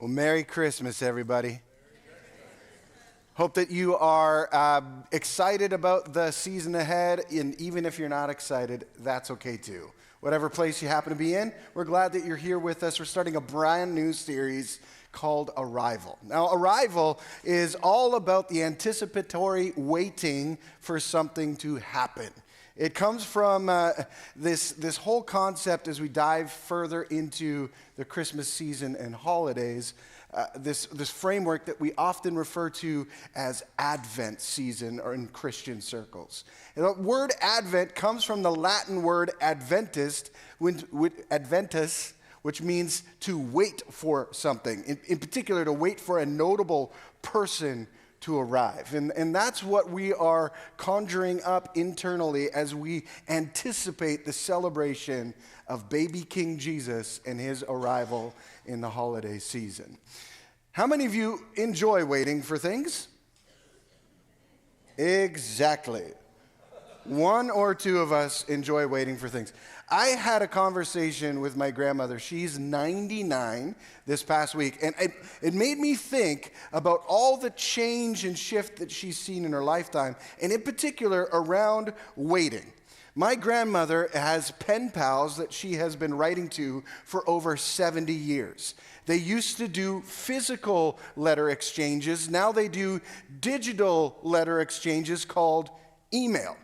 Well, Merry Christmas, everybody. Hope that you are excited about the season ahead, and even if you're not excited, that's okay too. Whatever place you happen to be in, we're glad that you're here with us. We're starting a brand new series called Arrival. Now, Arrival is all about the anticipatory waiting for something to happen. It comes from this whole concept as we dive further into the Christmas season and holidays, this framework that we often refer to as Advent season or in Christian circles. And the word Advent comes from the Latin word adventus, which means to wait for something, in particular to wait for a notable person to arrive. And that's what we are conjuring up internally as we anticipate the celebration of baby King Jesus and his arrival in the holiday season. How many of you enjoy waiting for things? Exactly. One or two of us enjoy waiting for things. I had a conversation with my grandmother. She's 99 this past week, and it made me think about all the change and shift that she's seen in her lifetime, and in particular around waiting. My grandmother has pen pals that she has been writing to for over 70 years. They used to do physical letter exchanges. Now they do digital letter exchanges called email.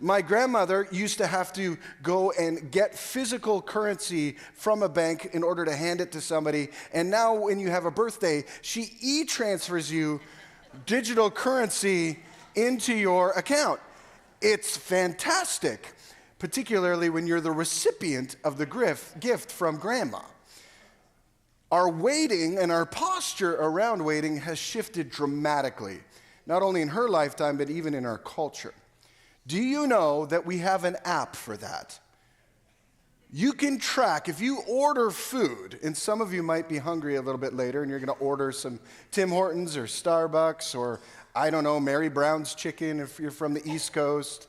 My grandmother used to have to go and get physical currency from a bank in order to hand it to somebody. And now when you have a birthday, she e-transfers you digital currency into your account. It's fantastic, particularly when you're the recipient of the gift from grandma. Our waiting and our posture around waiting has shifted dramatically, not only in her lifetime, but even in our culture. Do you know that we have an app for that? You can track, if you order food, and some of you might be hungry a little bit later, and you're going to order some Tim Hortons or Starbucks or, I don't know, Mary Brown's chicken if you're from the East Coast,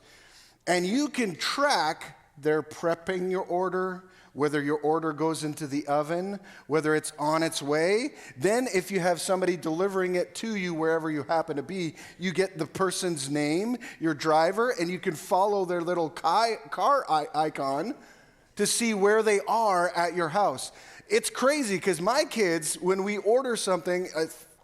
and you can track their prepping your order, whether your order goes into the oven, whether it's on its way. Then if you have somebody delivering it to you wherever you happen to be, you get the person's name, your driver, and you can follow their little car icon to see where they are at your house. It's crazy because my kids, when we order something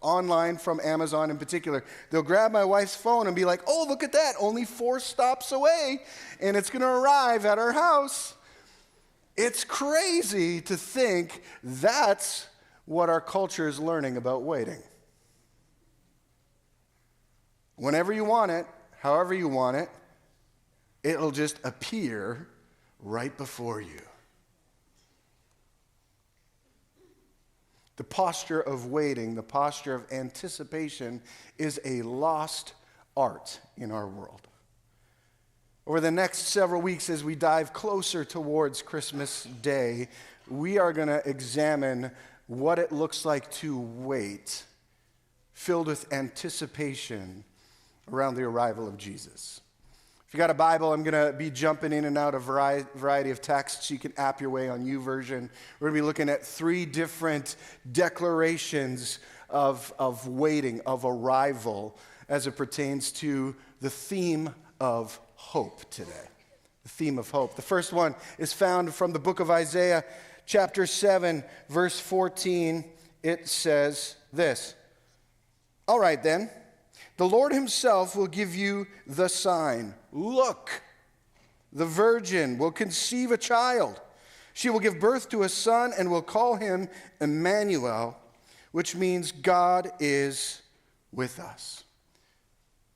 online from Amazon in particular, they'll grab my wife's phone and be like, oh, look at that, only 4 stops away, and it's going to arrive at our house. It's crazy to think that's what our culture is learning about waiting. Whenever you want it, however you want it, it'll just appear right before you. The posture of waiting, the posture of anticipation is a lost art in our world. Over the next several weeks, as we dive closer towards Christmas Day, we are going to examine what it looks like to wait, filled with anticipation around the arrival of Jesus. If you got a Bible, I'm going to be jumping in and out of a variety of texts. You can app your way on YouVersion. We're going to be looking at 3 different declarations of waiting, of arrival, as it pertains to the theme of hope today. The theme of hope. The first one is found from the book of Isaiah, chapter 7, verse 14. It says this: all right then, the Lord himself will give you the sign. Look, the virgin will conceive a child. She will give birth to a son and will call him Emmanuel, which means God is with us.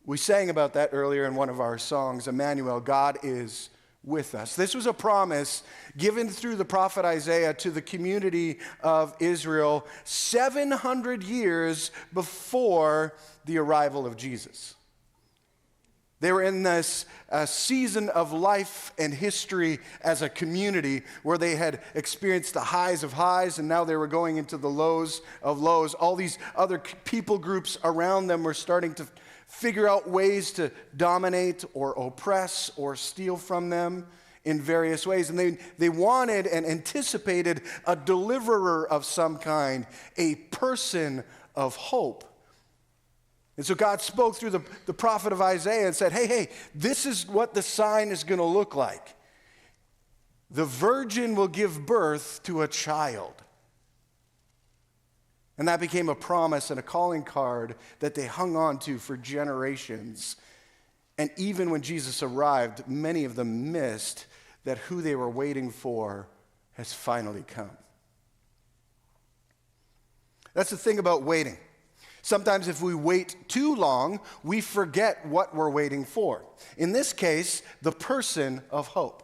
We sang about that earlier in one of our songs, Emmanuel, God is with us. This was a promise given through the prophet Isaiah to the community of Israel 700 years before the arrival of Jesus. They were in this season of life and history as a community where they had experienced the highs of highs, and now they were going into the lows of lows. All these other people groups around them were starting to figure out ways to dominate or oppress or steal from them. in various ways. And they wanted and anticipated a deliverer of some kind, a person of hope. And so God spoke through the prophet of Isaiah and said, hey, this is what the sign is going to look like. The virgin will give birth to a child. And that became a promise and a calling card that they hung on to for generations. And even when Jesus arrived, many of them missed that who they were waiting for has finally come. That's the thing about waiting. Sometimes if we wait too long, we forget what we're waiting for. In this case, the person of hope.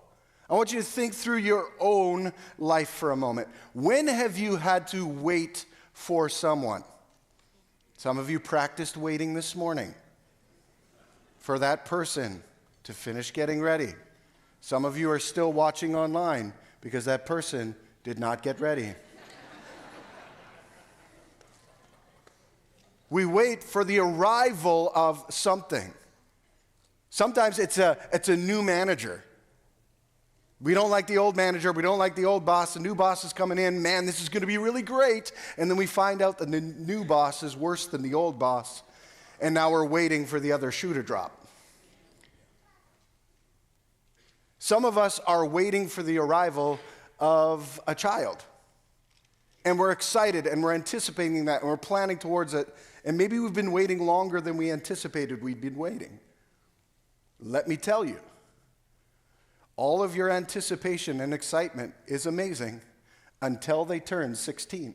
I want you to think through your own life for a moment. When have you had to wait for someone? Some of you practiced waiting this morning for that person to finish getting ready. Some of you are still watching online because that person did not get ready. We wait for the arrival of something. Sometimes it's a new manager. We don't like the old manager. We don't like the old boss. The new boss is coming in. Man, this is going to be really great. And then we find out that the new boss is worse than the old boss. And now we're waiting for the other shoe to drop. Some of us are waiting for the arrival of a child. And we're excited and we're anticipating that and we're planning towards it. And maybe we've been waiting longer than we anticipated we'd been waiting. Let me tell you, all of your anticipation and excitement is amazing until they turn 16.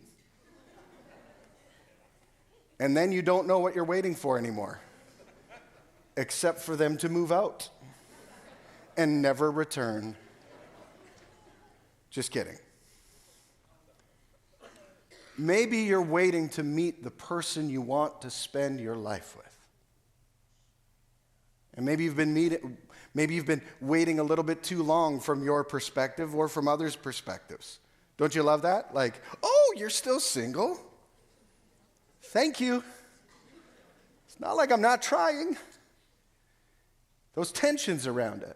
And then you don't know what you're waiting for anymore, except for them to move out and never return. Just kidding. Maybe you're waiting to meet the person you want to spend your life with. And maybe you've been waiting a little bit too long from your perspective or from others' perspectives. Don't you love that? Like, oh, you're still single? Thank you. It's not like I'm not trying. Those tensions around it.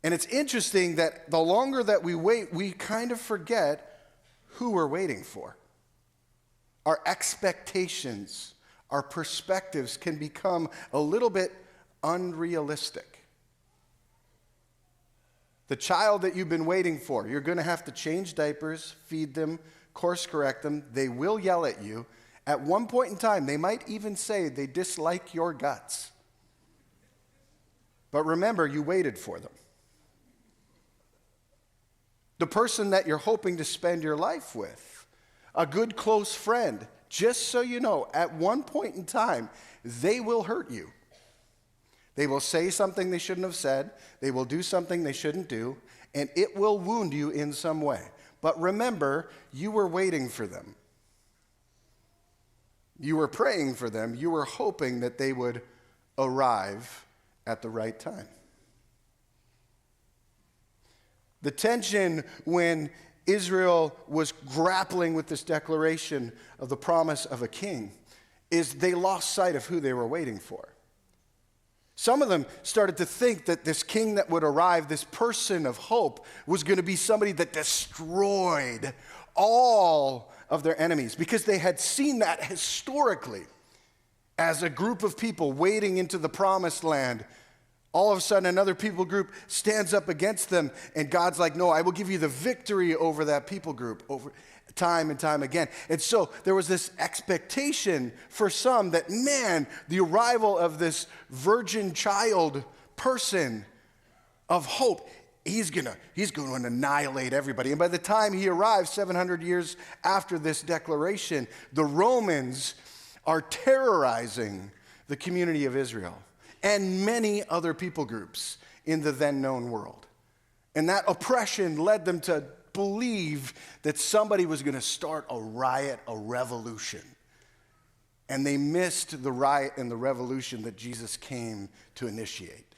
And it's interesting that the longer that we wait, we kind of forget who we're waiting for. Our expectations, our perspectives can become a little bit unrealistic. The child that you've been waiting for, you're going to have to change diapers, feed them, course correct them. They will yell at you. At one point in time, they might even say they dislike your guts. But remember, you waited for them. The person that you're hoping to spend your life with, a good close friend, just so you know, at one point in time, they will hurt you. They will say something they shouldn't have said. They will do something they shouldn't do, and it will wound you in some way. But remember, you were waiting for them. You were praying for them. You were hoping that they would arrive at the right time. The tension when Israel was grappling with this declaration of the promise of a king is they lost sight of who they were waiting for. Some of them started to think that this king that would arrive, this person of hope, was going to be somebody that destroyed all of their enemies because they had seen that historically as a group of people wading into the promised land. All of a sudden, another people group stands up against them, and God's like, no, I will give you the victory over that people group over time and time again. And so there was this expectation for some that, man, the arrival of this virgin child person of hope, he's going to annihilate everybody. And by the time he arrives, 700 years after this declaration, the Romans are terrorizing the community of Israel and many other people groups in the then known world. And that oppression led them to believe that somebody was going to start a riot, a revolution. And they missed the riot and the revolution that Jesus came to initiate.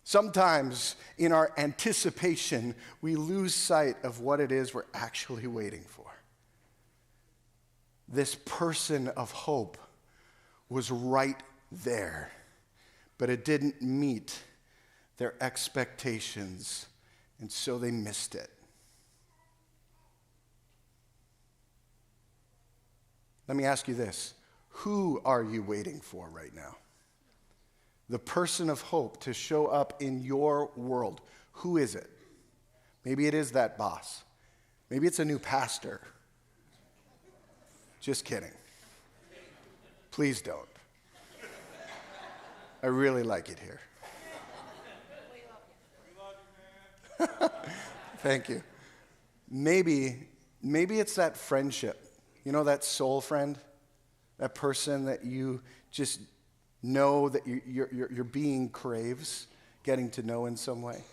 Sometimes in our anticipation, we lose sight of what it is we're actually waiting for. This person of hope was right there, but it didn't meet their expectations, and so they missed it. Let me ask you this. Who are you waiting for right now? The person of hope to show up in your world. Who is it? Maybe it is that boss. Maybe it's a new pastor. Just kidding. Please don't. I really like it here. Thank you. Maybe it's that friendship. You know, that soul friend? That person that you just know that your being craves getting to know in some way.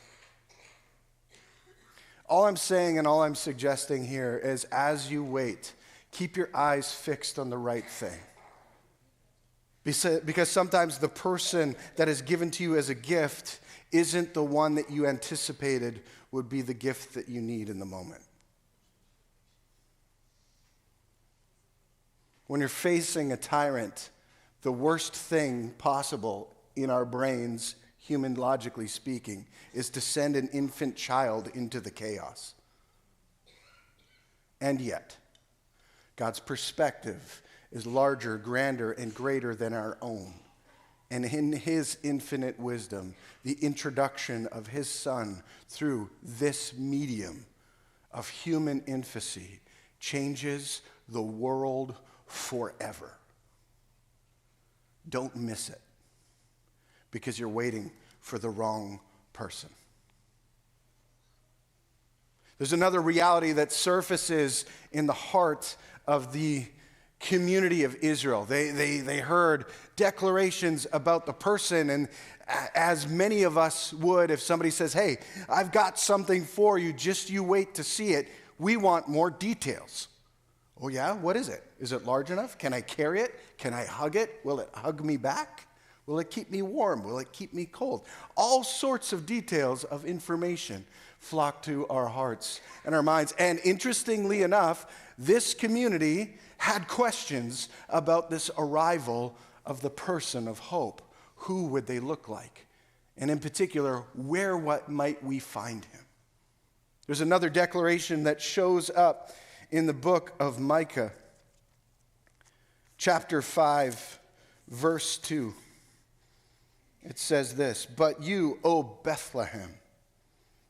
All I'm saying and all I'm suggesting here is as you wait, keep your eyes fixed on the right thing. Because sometimes the person that is given to you as a gift isn't the one that you anticipated would be the gift that you need in the moment. When you're facing a tyrant, the worst thing possible in our brains, human logically speaking, is to send an infant child into the chaos. And yet, God's perspective is larger, grander, and greater than our own. And in his infinite wisdom, the introduction of his son through this medium of human infancy changes the world forever. Don't miss it because you're waiting for the wrong person. There's another reality that surfaces in the heart of the community of Israel. They heard declarations about the person, and as many of us would, if somebody says, hey, I've got something for you, just you wait to see it, we want more details. Oh yeah, what is it? Is it large enough? Can I carry it? Can I hug it? Will it hug me back? Will it keep me warm? Will it keep me cold? All sorts of details of information flock to our hearts and our minds. And interestingly enough, this community had questions about this arrival of the person of hope. Who would they look like? And in particular, what might we find him? There's another declaration that shows up in the book of Micah, chapter 5, verse 2. It says this, "But you, O Bethlehem,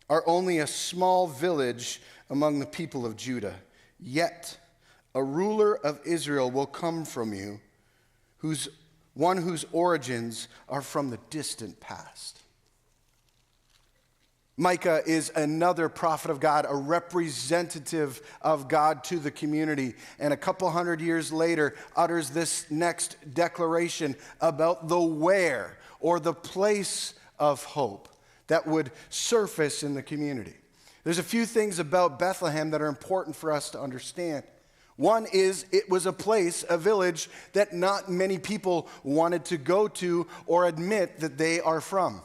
are only a small village among the people of Judah. Yet a ruler of Israel will come from you, whose origins are from the distant past." Micah is another prophet of God, a representative of God to the community. And a couple hundred years later, utters this next declaration about the where or the place of hope that would surface in the community. There's a few things about Bethlehem that are important for us to understand. One is it was a place, a village, that not many people wanted to go to or admit that they are from.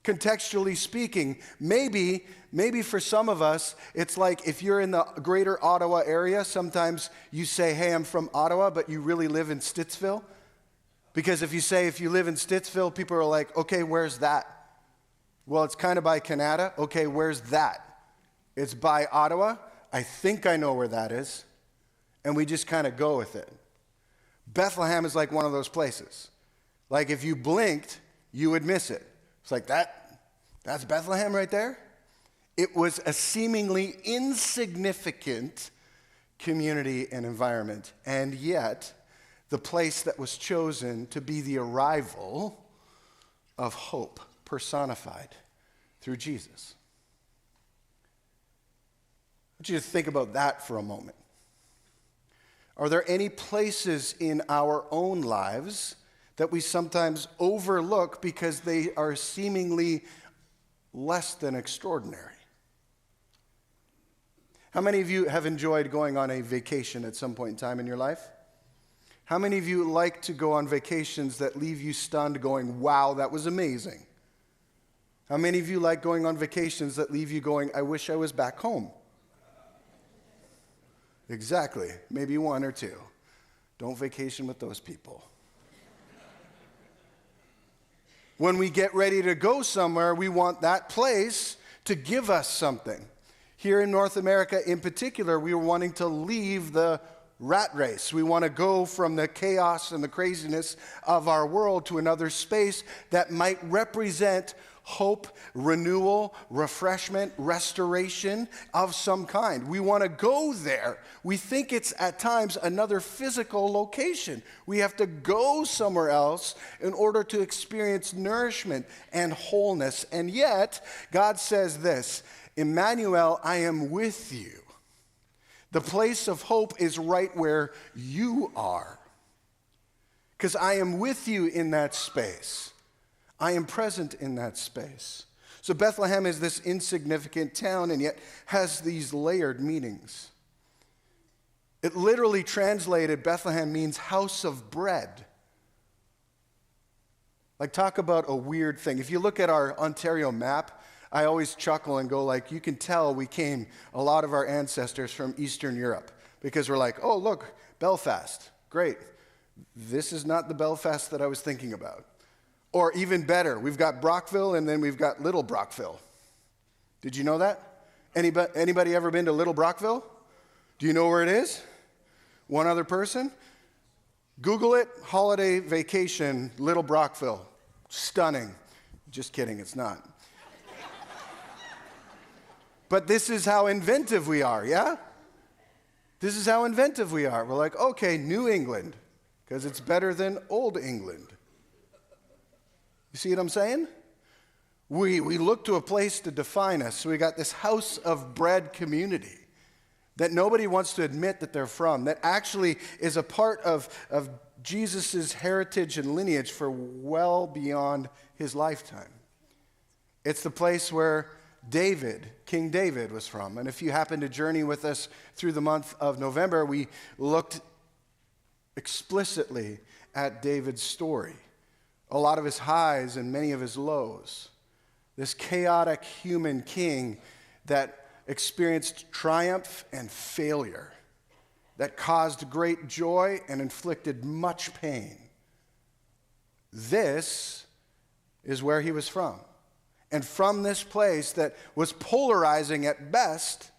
Contextually speaking, maybe for some of us, it's like if you're in the greater Ottawa area, sometimes you say, hey, I'm from Ottawa, but you really live in Stittsville. Because if you live in Stittsville, people are like, okay, where's that? Well, it's kind of by Canada. Okay, where's that? It's by Ottawa. I think I know where that is. And we just kind of go with it. Bethlehem is like one of those places. Like if you blinked, you would miss it. It's like that's Bethlehem right there? It was a seemingly insignificant community and environment, and yet the place that was chosen to be the arrival of hope personified through Jesus. I want you to think about that for a moment. Are there any places in our own lives that we sometimes overlook because they are seemingly less than extraordinary? How many of you have enjoyed going on a vacation at some point in time in your life? How many of you like to go on vacations that leave you stunned going, wow, that was amazing? How many of you like going on vacations that leave you going, I wish I was back home? Exactly. Maybe one or two. Don't vacation with those people. When we get ready to go somewhere, we want that place to give us something. Here in North America in particular, we were wanting to leave the rat race. We want to go from the chaos and the craziness of our world to another space that might represent hope, renewal, refreshment, restoration of some kind. We want to go there. We think it's at times another physical location. We have to go somewhere else in order to experience nourishment and wholeness. And yet, God says this, Emmanuel, I am with you. The place of hope is right where you are, because I am with you in that space. I am present in that space. So Bethlehem is this insignificant town and yet has these layered meanings. It literally translated, Bethlehem means house of bread. Like, talk about a weird thing. If you look at our Ontario map, I always chuckle and go like, you can tell a lot of our ancestors from Eastern Europe, because we're like, oh, look, Belfast, great. This is not the Belfast that I was thinking about. Or even better, we've got Brockville and then we've got Little Brockville. Did you know that? Anybody ever been to Little Brockville? Do you know where it is? One other person? Google it, holiday vacation, Little Brockville. Stunning. Just kidding, it's not. But this is how inventive we are, yeah? This is how inventive we are. We're like, okay, New England, because it's better than Old England. You see what I'm saying? We look to a place to define us. So we got this house of bread community that nobody wants to admit that they're from, that actually is a part of Jesus' heritage and lineage for well beyond his lifetime. It's the place where King David was from. And if you happen to journey with us through the month of November, we looked explicitly at David's story. A lot of his highs and many of his lows. This chaotic human king that experienced triumph and failure, that caused great joy and inflicted much pain. This is where he was from. And from this place that was polarizing at best,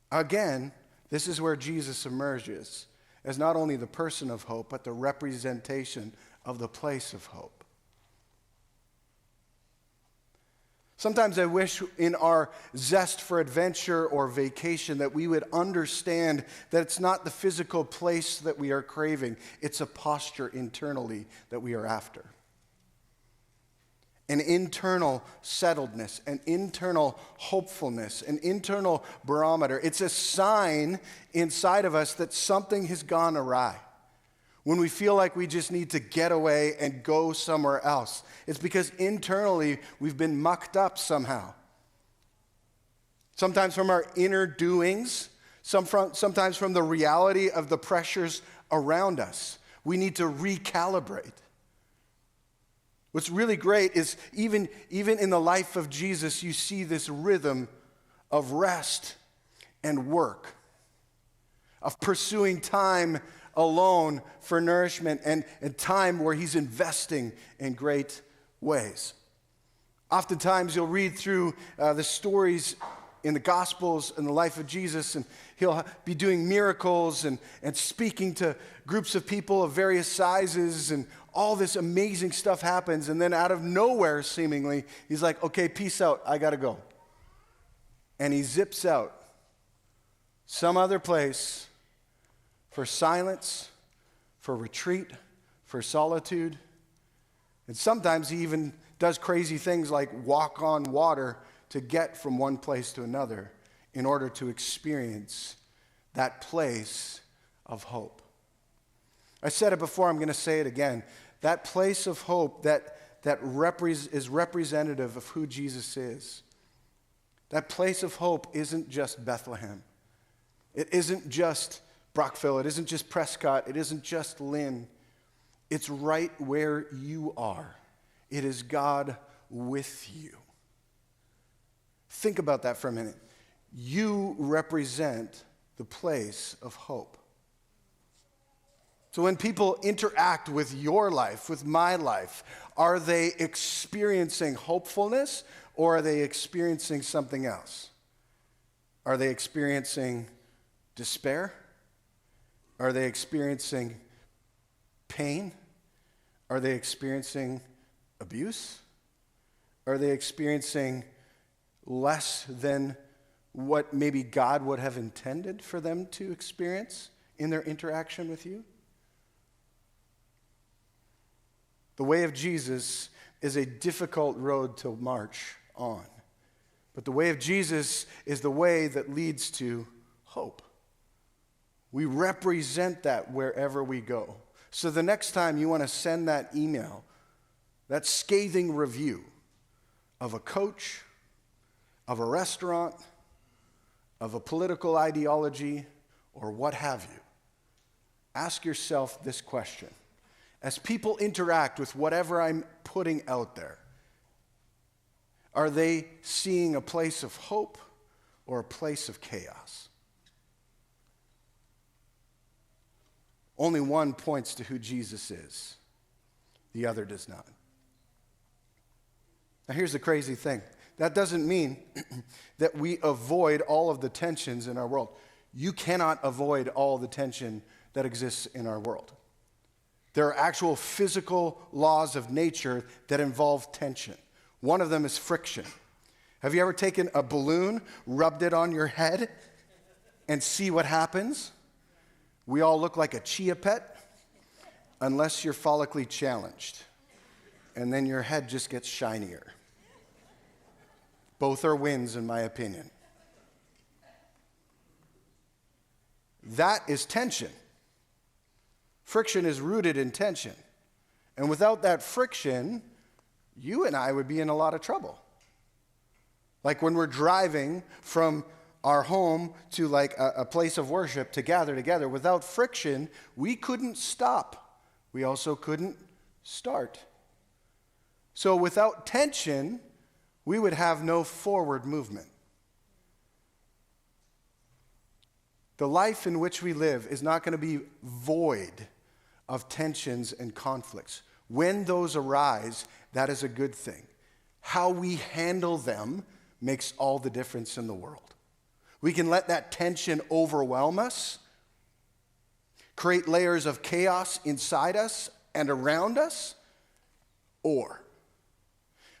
again, this is where Jesus emerges as not only the person of hope, but the representation of the place of hope. Sometimes I wish in our zest for adventure or vacation that we would understand that it's not the physical place that we are craving, it's a posture internally that we are after. An internal settledness, an internal hopefulness, an internal barometer. It's a sign inside of us that something has gone awry. When we feel like we just need to get away and go somewhere else, it's because internally we've been mucked up somehow. Sometimes from our inner doings, sometimes from the reality of the pressures around us. We need to recalibrate. What's really great is even in the life of Jesus, you see this rhythm of rest and work, of pursuing time alone for nourishment and time where he's investing in great ways. Oftentimes you'll read through the stories in the Gospels and the life of Jesus, and he'll be doing miracles and speaking to groups of people of various sizes, and all this amazing stuff happens, and then out of nowhere, seemingly, he's like, okay, peace out, I gotta go. And he zips out some other place for silence, for retreat, for solitude. And sometimes he even does crazy things like walk on water to get from one place to another in order to experience that place of hope. I said it before, I'm going to say it again. That place of hope that is representative of who Jesus is. That place of hope isn't just Bethlehem. It isn't just Brockville. It isn't just Prescott. It isn't just Lynn. It's right where you are. It is God with you. Think about that for a minute. You represent the place of hope. So when people interact with your life, with my life, Are they experiencing hopefulness, or are they experiencing something else? Are they experiencing despair? Are they experiencing pain? Are they experiencing abuse? Are they experiencing less than what maybe God would have intended for them to experience in their interaction with you? The way of Jesus is a difficult road to march on. But the way of Jesus is the way that leads to hope. We represent that wherever we go. So the next time you want to send that email, that scathing review of a coach, of a restaurant, of a political ideology, or what have you, ask yourself this question. As people interact with whatever I'm putting out there, are they seeing a place of hope or a place of chaos? Only one points to who Jesus is. The other does not. Now here's the crazy thing. That doesn't mean that we avoid all of the tensions in our world. You cannot avoid all the tension that exists in our world. There are actual physical laws of nature that involve tension. One of them is friction. Have you ever taken a balloon, rubbed it on your head, and see what happens? We all look like a chia pet, unless you're follically challenged. And then your head just gets shinier. Both are wins, in my opinion. That is tension. Friction is rooted in tension. And without that friction, you and I would be in a lot of trouble. Like when we're driving from our home to like a place of worship to gather together, without friction, we couldn't stop. We also couldn't start. So without tension, we would have no forward movement. The life in which we live is not going to be void of tensions and conflicts. When those arise, that is a good thing. How we handle them makes all the difference in the world. We can let that tension overwhelm us, create layers of chaos inside us and around us, or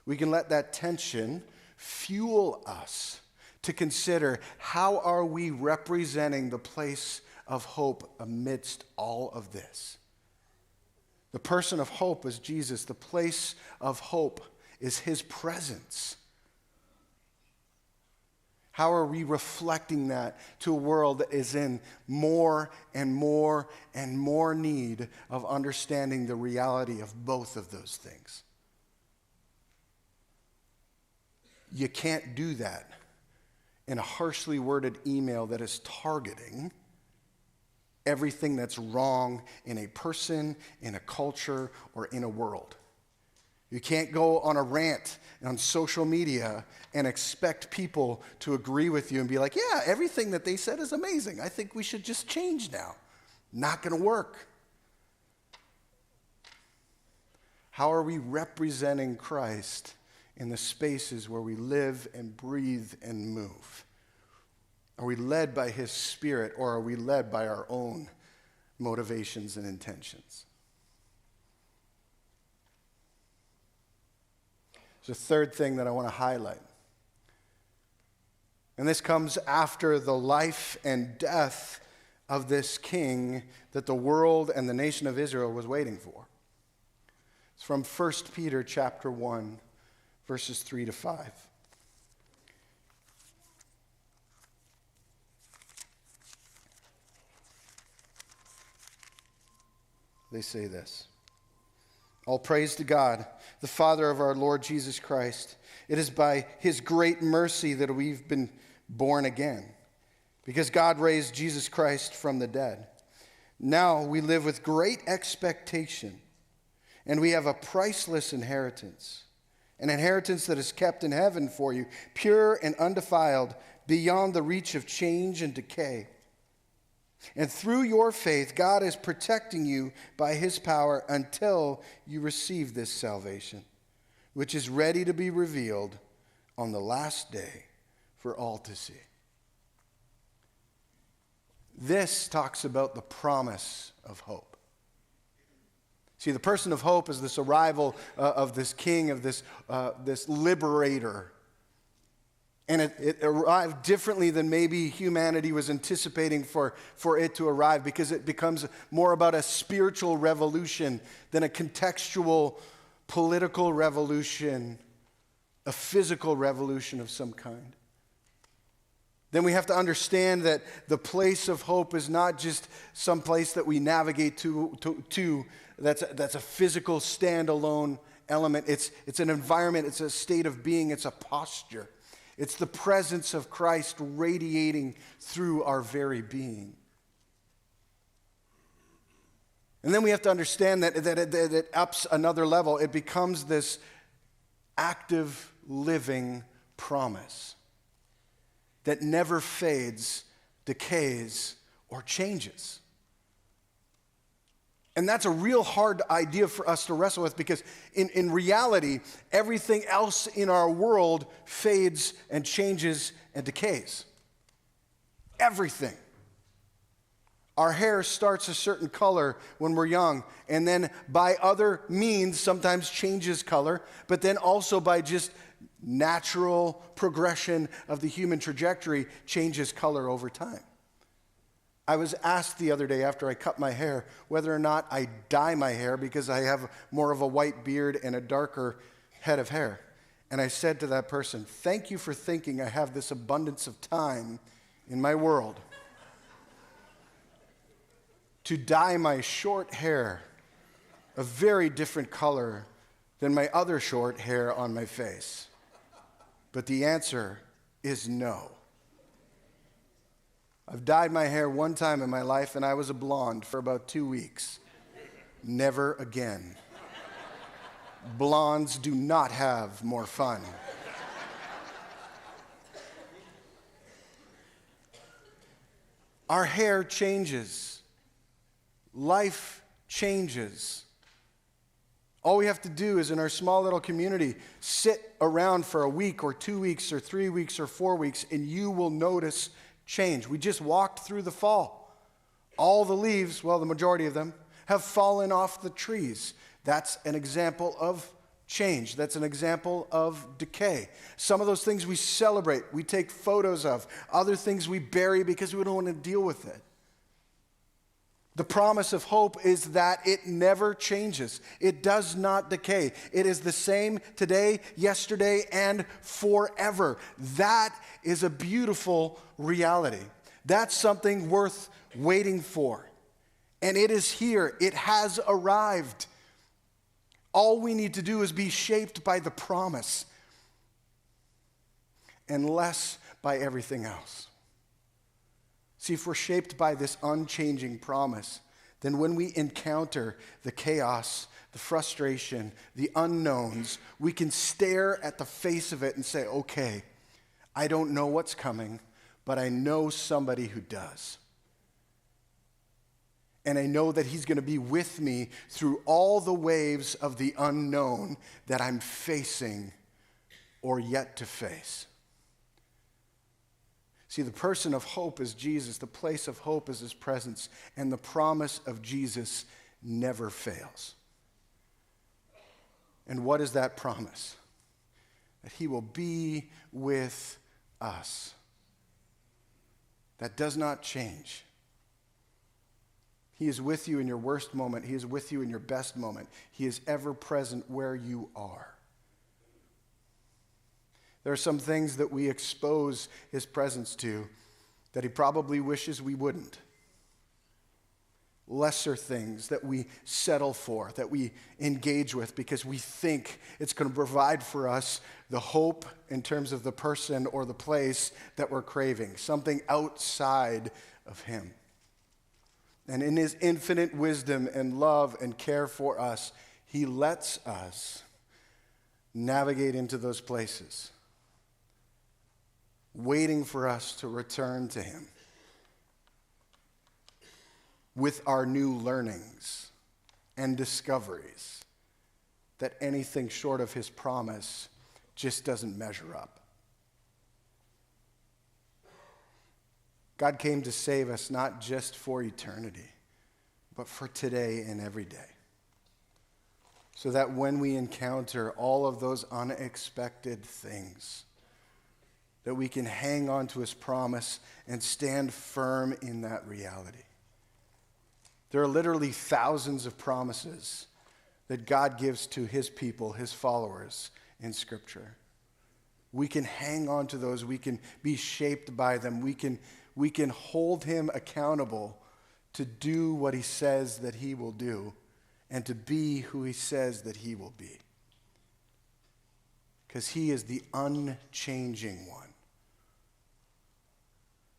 we can let that tension fuel us to consider how are we representing the place of hope amidst all of this. The person of hope is Jesus. The place of hope is his presence. How are we reflecting that to a world that is in more and more and more need of understanding the reality of both of those things? You can't do that in a harshly worded email that is targeting everything that's wrong in a person, in a culture, or in a world. You can't go on a rant on social media and expect people to agree with you and be like, yeah, everything that they said is amazing. I think we should just change now. Not going to work. How are we representing Christ in the spaces where we live and breathe and move? Are we led by his Spirit, or are we led by our own motivations and intentions? There's a third thing that I want to highlight. And this comes after the life and death of this king that the world and the nation of Israel was waiting for. It's from 1 Peter chapter 1, verses 3 to 5. They say this: all praise to God, the Father of our Lord Jesus Christ. It is by his great mercy that we've been born again, because God raised Jesus Christ from the dead. Now we live with great expectation, and we have a priceless inheritance, an inheritance that is kept in heaven for you, pure and undefiled, beyond the reach of change and decay. And through your faith, God is protecting you by his power until you receive this salvation, which is ready to be revealed on the last day for all to see. This talks about the promise of hope. See, the person of hope is this arrival of this king, of this liberator. And it arrived differently than maybe humanity was anticipating for it to arrive, because it becomes more about a spiritual revolution than a contextual political revolution, a physical revolution of some kind. Then we have to understand that the place of hope is not just some place that we navigate to that's a physical standalone element. It's an environment, it's a state of being, it's a posture. It's the presence of Christ radiating through our very being. And then we have to understand that it ups another level. It becomes this active, living promise that never fades, decays, or changes. And that's a real hard idea for us to wrestle with, because in reality, everything else in our world fades and changes and decays. Everything. Our hair starts a certain color when we're young, and then by other means sometimes changes color, but then also by just natural progression of the human trajectory changes color over time. I was asked the other day after I cut my hair whether or not I dye my hair because I have more of a white beard and a darker head of hair. And I said to that person, "Thank you for thinking I have this abundance of time in my world to dye my short hair a very different color than my other short hair on my face." But the answer is no. I've dyed my hair one time in my life, and I was a blonde for about 2 weeks. Never again. Blondes do not have more fun. Our hair changes. Life changes. All we have to do is, in our small little community, sit around for a week or 2 weeks or 3 weeks or 4 weeks, and you will notice change. We just walked through the fall. All the leaves, well, the majority of them, have fallen off the trees. That's an example of change. That's an example of decay. Some of those things we celebrate, we take photos of. Other things we bury because we don't want to deal with it. The promise of hope is that it never changes. It does not decay. It is the same today, yesterday, and forever. That is a beautiful reality. That's something worth waiting for. And it is here. It has arrived. All we need to do is be shaped by the promise and less by everything else. See, if we're shaped by this unchanging promise, then when we encounter the chaos, the frustration, the unknowns, we can stare at the face of it and say, okay, I don't know what's coming, but I know somebody who does. And I know that he's going to be with me through all the waves of the unknown that I'm facing or yet to face. See, the person of hope is Jesus. The place of hope is his presence. And the promise of Jesus never fails. And what is that promise? That he will be with us. That does not change. He is with you in your worst moment. He is with you in your best moment. He is ever present where you are. There are some things that we expose his presence to that he probably wishes we wouldn't. Lesser things that we settle for, that we engage with because we think it's going to provide for us the hope in terms of the person or the place that we're craving, something outside of him. And in his infinite wisdom and love and care for us, he lets us navigate into those places, waiting for us to return to him. with our new learnings and discoveries that anything short of his promise just doesn't measure up. God came to save us not just for eternity, but for today and every day. So that when we encounter all of those unexpected things, that we can hang on to his promise and stand firm in that reality. There are literally thousands of promises that God gives to his people, his followers in Scripture. We can hang on to those. We can be shaped by them. We can hold him accountable to do what he says that he will do and to be who he says that he will be. Because he is the unchanging one.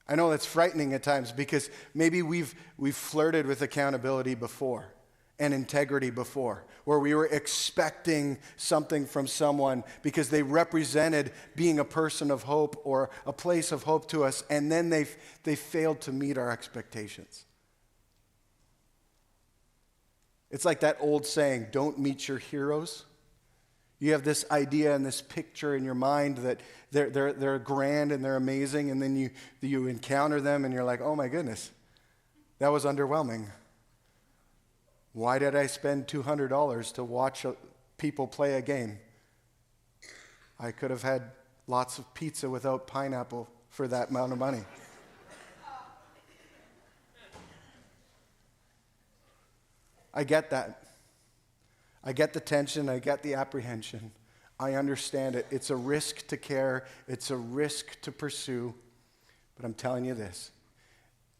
I know that's frightening at times because maybe we've flirted with accountability before and integrity before, where we were expecting something from someone because they represented being a person of hope or a place of hope to us, and then they failed to meet our expectations. It's like that old saying, don't meet your heroes. You have this idea and this picture in your mind that they're grand and they're amazing, and then you encounter them and you're like, oh my goodness, that was underwhelming. Why did I spend $200 to watch people play a game? I could have had lots of pizza without pineapple for that amount of money. I get that. I get the tension. I get the apprehension. I understand it. It's a risk to care. It's a risk to pursue. But I'm telling you this,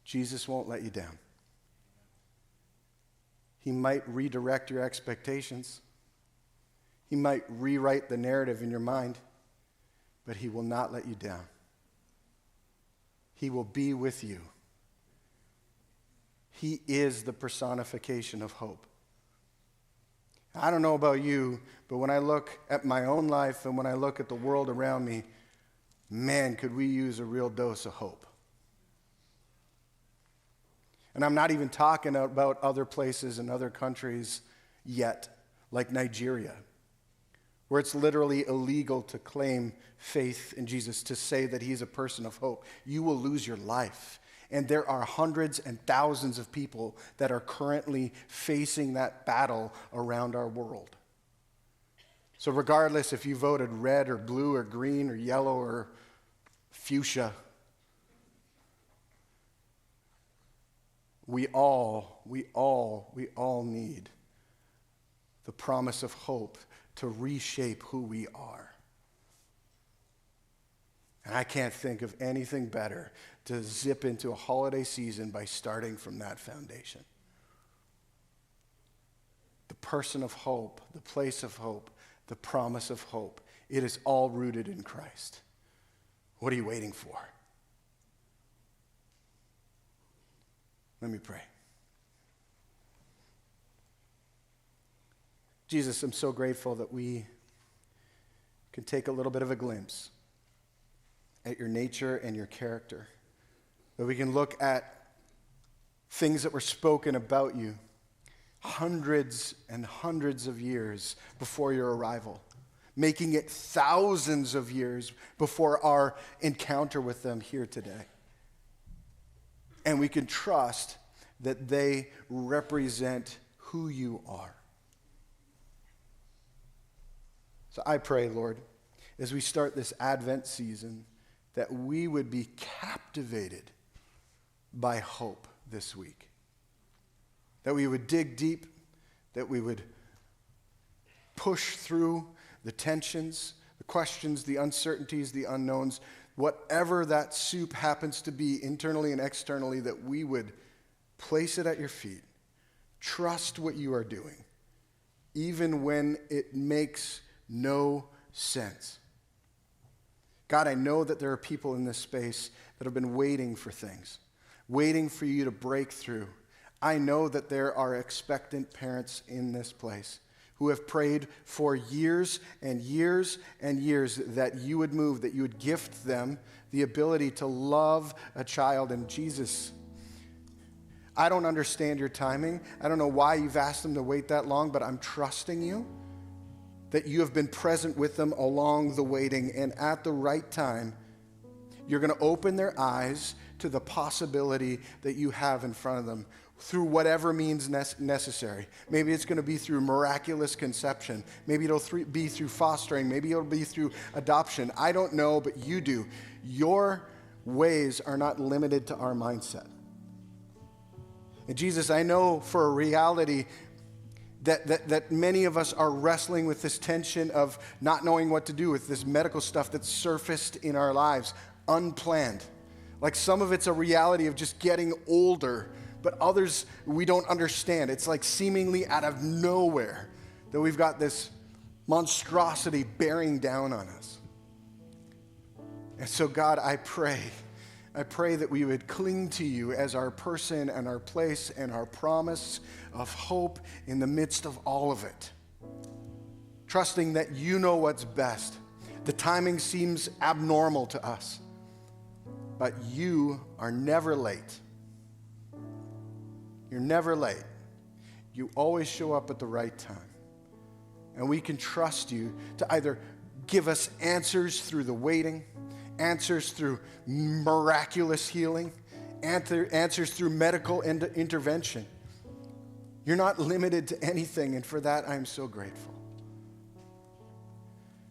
Jesus won't let you down. He might redirect your expectations. He might rewrite the narrative in your mind, but he will not let you down. He will be with you. He is the personification of hope. I don't know about you, but when I look at my own life and when I look at the world around me, man, could we use a real dose of hope. And I'm not even talking about other places and other countries yet, like Nigeria, where it's literally illegal to claim faith in Jesus, to say that he's a person of hope. You will lose your life. And there are hundreds and thousands of people that are currently facing that battle around our world. So regardless if you voted red or blue or green or yellow or fuchsia, we all need the promise of hope to reshape who we are. And I can't think of anything better to zip into a holiday season by starting from that foundation. The person of hope, the place of hope, the promise of hope. It is all rooted in Christ. What are you waiting for? Let me pray. Jesus, I'm so grateful that we can take a little bit of a glimpse at your nature and your character. That we can look at things that were spoken about you hundreds and hundreds of years before your arrival, making it thousands of years before our encounter with them here today. And we can trust that they represent who you are. So I pray, Lord, as we start this Advent season, that we would be captivated by hope this week. That we would dig deep, that we would push through the tensions, the questions, the uncertainties, the unknowns, whatever that soup happens to be internally and externally, that we would place it at your feet, trust what you are doing, even when it makes no sense. God, I know that there are people in this space that have been waiting for things, waiting for you to break through. I know that there are expectant parents in this place who have prayed for years and years and years that you would move, that you would gift them the ability to love a child. And Jesus, I don't understand your timing. I don't know why you've asked them to wait that long, but I'm trusting you that you have been present with them along the waiting, and at the right time, you're going to open their eyes to the possibility that you have in front of them through whatever means necessary. Maybe it's going to be through miraculous conception. Maybe it'll be through fostering. Maybe it'll be through adoption. I don't know, but you do. Your ways are not limited to our mindset. And Jesus, I know for a reality that many of us are wrestling with this tension of not knowing what to do with this medical stuff that's surfaced in our lives, unplanned. Like some of it's a reality of just getting older, but others we don't understand. It's like seemingly out of nowhere that we've got this monstrosity bearing down on us. And so God, I pray that we would cling to you as our person and our place and our promise of hope in the midst of all of it. Trusting that you know what's best. The timing seems abnormal to us, but you are never late. You're never late. You always show up at the right time. And we can trust you to either give us answers through the waiting, answers through miraculous healing, answers through medical intervention. You're not limited to anything, and for that I'm so grateful.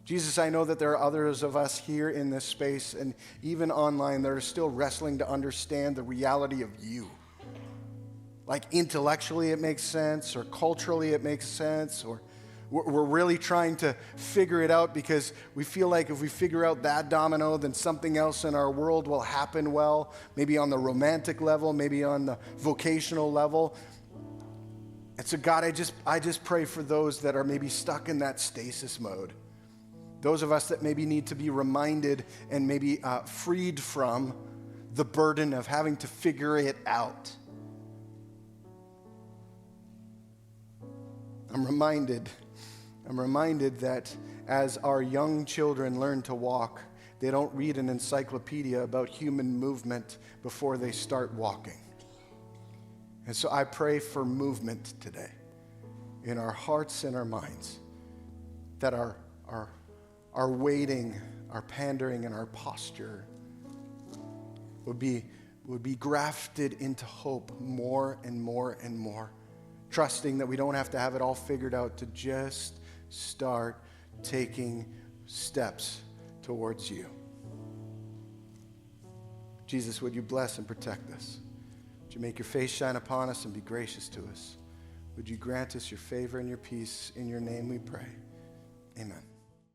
Jesus, I know that there are others of us here in this space and even online that are still wrestling to understand the reality of you. Like intellectually it makes sense, or culturally it makes sense, or we're really trying to figure it out because we feel like if we figure out that domino, then something else in our world will happen well, maybe on the romantic level, maybe on the vocational level. And so God, I just pray for those that are maybe stuck in that stasis mode. Those of us that maybe need to be reminded and maybe freed from the burden of having to figure it out. I'm reminded that as our young children learn to walk, they don't read an encyclopedia about human movement before they start walking. And so I pray for movement today in our hearts and our minds, that our waiting, our pandering, and our posture would be grafted into hope more and more and more, trusting that we don't have to have it all figured out to just start taking steps towards you. Jesus, would you bless and protect us? Would you make your face shine upon us and be gracious to us? Would you grant us your favor and your peace? In your name we pray. Amen.